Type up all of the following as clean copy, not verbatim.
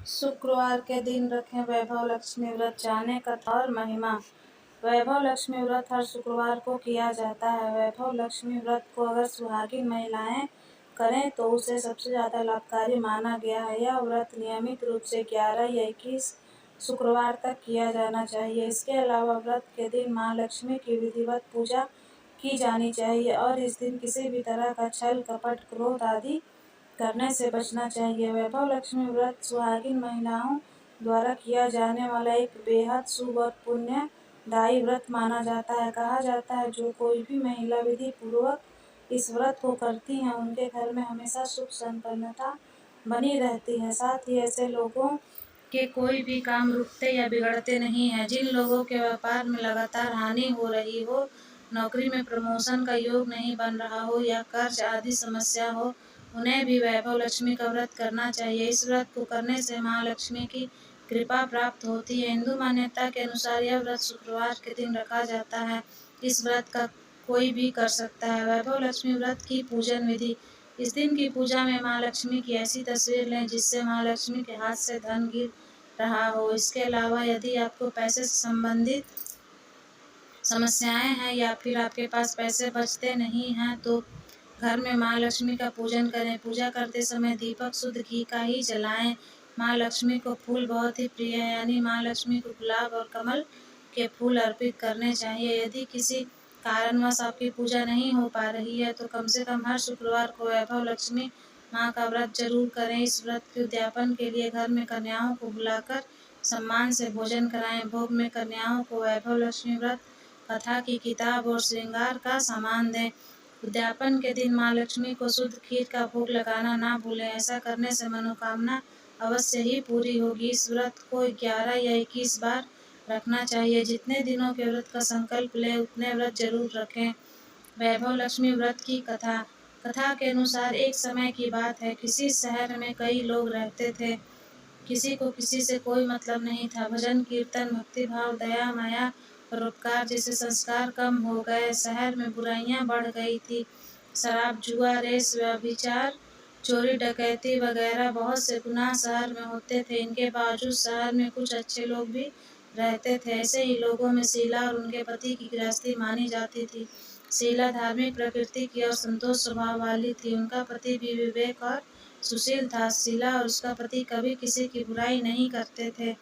शुक्रवार के दिन रखें वैभव लक्ष्मी व्रत। जाने कथा और महिमा। वैभव लक्ष्मी व्रत हर शुक्रवार को किया जाता है। वैभव लक्ष्मी व्रत को अगर सुहागिन महिलाएं करें तो उसे सबसे ज़्यादा लाभकारी माना गया है। यह व्रत नियमित रूप से 11 या 21 शुक्रवार तक किया जाना चाहिए। इसके अलावा व्रत के दिन माँ लक्ष्मी की विधिवत पूजा की जानी चाहिए और इस दिन किसी भी तरह का छल कपट क्रोध आदि करने से बचना चाहिए। वैभव लक्ष्मी व्रत सुहागिन महिलाओं द्वारा किया जाने वाला एक बेहद शुभ और पुण्यदायी व्रत माना जाता है। कहा जाता है जो कोई भी महिला विधि पूर्वक इस व्रत को करती हैं उनके घर में हमेशा सुख संपन्नता बनी रहती है। साथ ही ऐसे लोगों के कोई भी काम रुकते या बिगड़ते नहीं हैं। जिन लोगों के व्यापार में लगातार हानि हो रही हो, नौकरी में प्रमोशन का योग नहीं बन रहा हो या कर्ज आदि समस्या हो, उन्हें भी वैभव लक्ष्मी का व्रत करना चाहिए। इस व्रत को करने से माँ लक्ष्मी की कृपा प्राप्त होती है। हिंदू मान्यता के अनुसार यह व्रत शुक्रवार के दिन रखा जाता है। इस व्रत का कोई भी कर सकता है। वैभव लक्ष्मी व्रत की पूजन विधि। इस दिन की पूजा में माँ लक्ष्मी की ऐसी तस्वीर लें जिससे माँ लक्ष्मी के हाथ से धन गिर रहा हो। इसके अलावा यदि आपको पैसे से संबंधित समस्याएं हैं या फिर आपके पास पैसे बचते नहीं हैं तो घर में माँ लक्ष्मी का पूजन करें। पूजा करते समय दीपक शुद्ध घी का ही जलाएं। माँ लक्ष्मी को फूल बहुत ही प्रिय है, यानी माँ लक्ष्मी को गुलाब और कमल के फूल अर्पित करने चाहिए। यदि किसी कारणवश आपकी पूजा नहीं हो पा रही है तो कम से कम हर शुक्रवार को वैभव लक्ष्मी माँ का व्रत जरूर करें। इस व्रत के उद्यापन के लिए घर में कन्याओं को बुलाकर सम्मान से भोजन कराएं। भोग में कन्याओं को वैभव लक्ष्मी व्रत कथा की किताब और श्रृंगार का सामान दें। उद्यापन के दिन माँ लक्ष्मी को शुद्ध खीर का भोग लगाना ना भूलें। ऐसा करने से मनोकामना अवश्य ही पूरी होगी। इस व्रत को 11 या 21 बार रखना चाहिए। जितने दिनों के व्रत का संकल्प लें उतने व्रत जरूर रखें। वैभव लक्ष्मी व्रत की कथा। कथा के अनुसार एक समय की बात है, किसी शहर में कई लोग रहते थे। किसी को किसी से कोई मतलब नहीं था। भजन कीर्तन भक्तिभाव दया माया परोपकार जैसे संस्कार कम हो गए। शहर में बुराइयां बढ़ गई थी। शराब जुआ रेस व्यभिचार चोरी डकैती वगैरह बहुत से गुनाह शहर में होते थे। इनके बावजूद शहर में कुछ अच्छे लोग भी रहते थे। ऐसे ही लोगों में शीला और उनके पति की गृहस्थी मानी जाती थी। शीला धार्मिक प्रकृति की और संतोष स्वभाव वाली थी। उनका पति भी विवेक और सुशील था। शीला और उसका पति कभी किसी की बुराई नहीं करते थे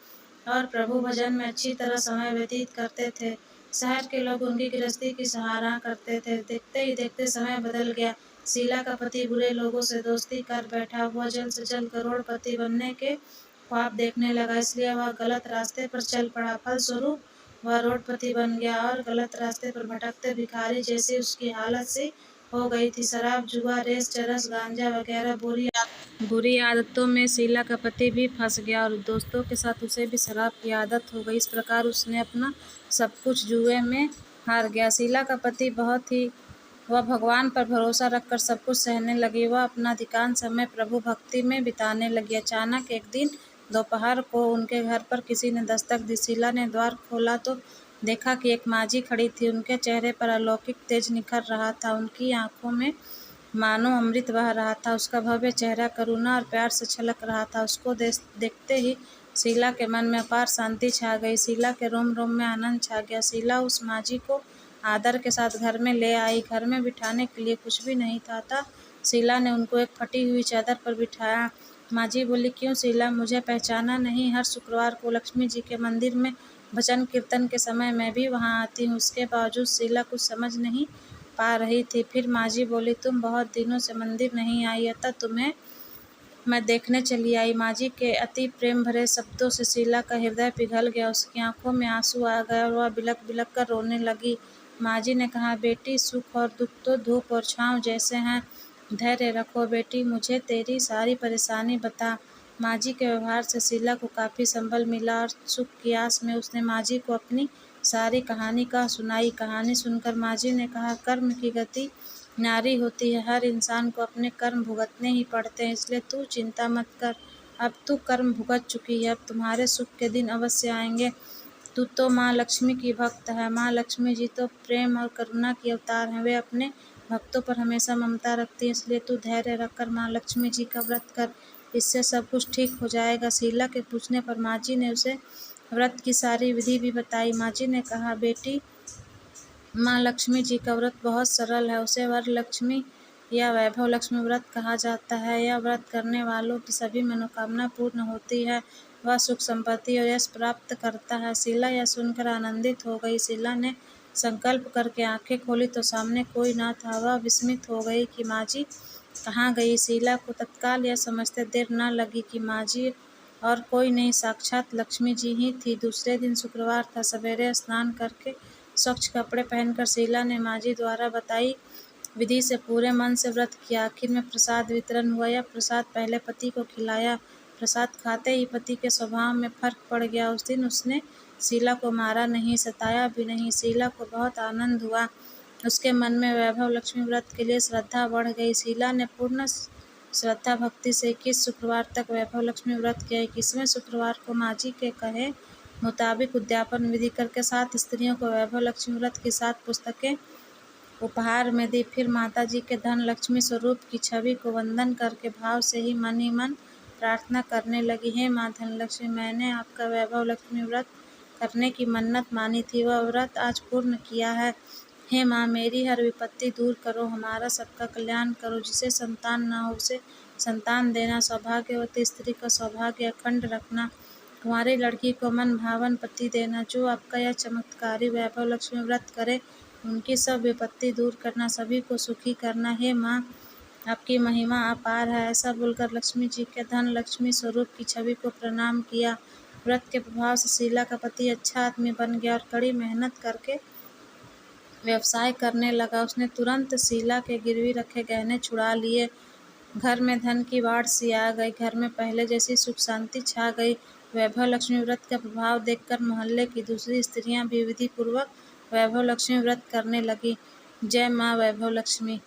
और प्रभु भजन में अच्छी तरह समय व्यतीत करते थे। शहर के लोग उनकी गृहस्थी की सराहना करते थे। देखते ही देखते समय बदल गया। शीला का पति बुरे लोगों से दोस्ती कर बैठा। वह जल्द से जल्द करोड़पति बनने के ख्वाब देखने लगा, इसलिए वह गलत रास्ते पर चल पड़ा। फलस्वरूप वह रोडपति बन गया और गलत रास्ते पर भटकते भिखारी जैसी उसकी हालत सी हो गई थी। शराब जुआ रेस चरस गांजा वगैरह बुरी आदतों में शीला का पति भी फंस गया और दोस्तों के साथ उसे भी शराब की आदत हो गई। इस प्रकार उसने अपना सब कुछ जुए में हार गया। शीला का पति वह भगवान पर भरोसा रखकर सब कुछ सहने लगी। वह अपना अधिकांश समय प्रभु भक्ति में बिताने लगी। अचानक एक दिन दोपहर को उनके घर पर किसी ने दस्तक दी। शीला ने द्वार खोला तो देखा कि एक माँझी खड़ी थी। उनके चेहरे पर अलौकिक तेज निखर रहा था। उनकी आंखों में मानो अमृत बह रहा था। उसका भव्य चेहरा करुणा और प्यार से छलक रहा था। उसको देखते ही शीला के मन में अपार शांति छा गई। शीला के रोम रोम में आनंद छा गया। शीला उस माँझी को आदर के साथ घर में ले आई। घर में बिठाने के लिए कुछ भी नहीं था, अतः शीला ने उनको एक फटी हुई चादर पर बिठाया। माँझी बोली, क्यों शीला, मुझे पहचाना नहीं? हर शुक्रवार को लक्ष्मी जी के मंदिर में भजन कीर्तन के समय मैं भी वहाँ आती हूँ। उसके बावजूद शीला कुछ समझ नहीं पा रही थी। फिर माँझी बोली, तुम बहुत दिनों से मंदिर नहीं आई, अतः तुम्हें मैं देखने चली आई। माँझी के अति प्रेम भरे शब्दों से शीला का हृदय पिघल गया। उसकी आंखों में आंसू आ गए और वह बिलख बिलख कर रोने लगी। माँझी ने कहा, बेटी, सुख और दुख तो धूप और छाँव जैसे हैं। धैर्य रखो बेटी, मुझे तेरी सारी परेशानी बता। माँझी के व्यवहार से शीला को काफ़ी संबल मिला और सुख की आस में उसने माँझी को अपनी सारी कहानी कह सुनाई। कहानी सुनकर माँझी ने कहा, कर्म की गति नारी होती है। हर इंसान को अपने कर्म भुगतने ही पड़ते हैं, इसलिए तू चिंता मत कर। अब तू कर्म भुगत चुकी है, अब तुम्हारे सुख के दिन अवश्य आएंगे। तू तो माँ लक्ष्मी की भक्त है। माँ लक्ष्मी जी तो प्रेम और करुणा की अवतार हैं। वे अपने भक्तों पर हमेशा ममता रखती हैं, इसलिए तू धैर्य रखकर माँ लक्ष्मी जी का व्रत कर। इससे सब कुछ ठीक हो जाएगा। शीला के पूछने पर माँ जी ने उसे व्रत की सारी विधि भी बताई। माँ जी ने कहा, बेटी, माँ लक्ष्मी जी का व्रत बहुत सरल है। उसे वरलक्ष्मी या वैभव लक्ष्मी व्रत कहा जाता है। यह व्रत करने वालों की सभी मनोकामना पूर्ण होती है। वह सुख संपत्ति और यश प्राप्त करता है। शीला यह सुनकर आनंदित हो गई। शीला ने संकल्प करके आंखें खोली तो सामने कोई न था। वह विस्मित हो गई कि माँ जी कहाँ गई। शीला को तत्काल यह समझते देर न लगी कि माँ जी और कोई नहीं, साक्षात लक्ष्मी जी ही थी। दूसरे दिन शुक्रवार था। सवेरे स्नान करके स्वच्छ कपड़े पहनकर शीला ने माँ जी द्वारा बताई विधि से पूरे मन से व्रत किया। आखिर में प्रसाद वितरण हुआ। यह प्रसाद पहले पति को खिलाया। प्रसाद खाते ही पति के स्वभाव में फर्क पड़ गया। उस दिन उसने शीला को मारा नहीं, सताया भी नहीं। शीला को बहुत आनंद हुआ। उसके मन में वैभव लक्ष्मी व्रत के लिए श्रद्धा बढ़ गई। शीला ने पूर्ण श्रद्धा भक्ति से 21 शुक्रवार तक वैभव लक्ष्मी व्रत किया। 21वें शुक्रवार को माँ जी के कहे मुताबिक उद्यापन विधि करके 7 स्त्रियों को वैभव लक्ष्मी व्रत की 7 पुस्तकें उपहार में दी। फिर माता जी के धन लक्ष्मी स्वरूप की छवि को वंदन करके भाव से ही मन प्रार्थना करने लगी, हे माँ धनलक्ष्मी, मैंने आपका वैभव लक्ष्मी व्रत करने की मन्नत मानी थी, वह व्रत आज पूर्ण किया है। हे माँ, मेरी हर विपत्ति दूर करो, हमारा सबका कल्याण करो। जिसे संतान न हो उसे संतान देना, सौभाग्यवती स्त्री का सौभाग्य अखंड रखना, कुंवारी लड़की को मन भावन पति देना। जो आपका यह चमत्कारी वैभव लक्ष्मी व्रत करे उनकी सब विपत्ति दूर करना, सभी को सुखी करना। हे माँ, आपकी महिमा अपार है। ऐसा बोलकर लक्ष्मी जी के धन लक्ष्मी स्वरूप की छवि को प्रणाम किया। व्रत के प्रभाव से शीला का पति अच्छा आदमी बन गया और कड़ी मेहनत करके व्यवसाय करने लगा। उसने तुरंत शीला के गिरवी रखे गहने छुड़ा लिए। घर में धन की बाढ़ सी आ गई। घर में पहले जैसी सुख शांति छा गई। वैभव लक्ष्मी व्रत का प्रभाव देखकर मोहल्ले की दूसरी स्त्रियां भी विधि पूर्वक वैभव लक्ष्मी व्रत करने लगी। जय माँ वैभव लक्ष्मी।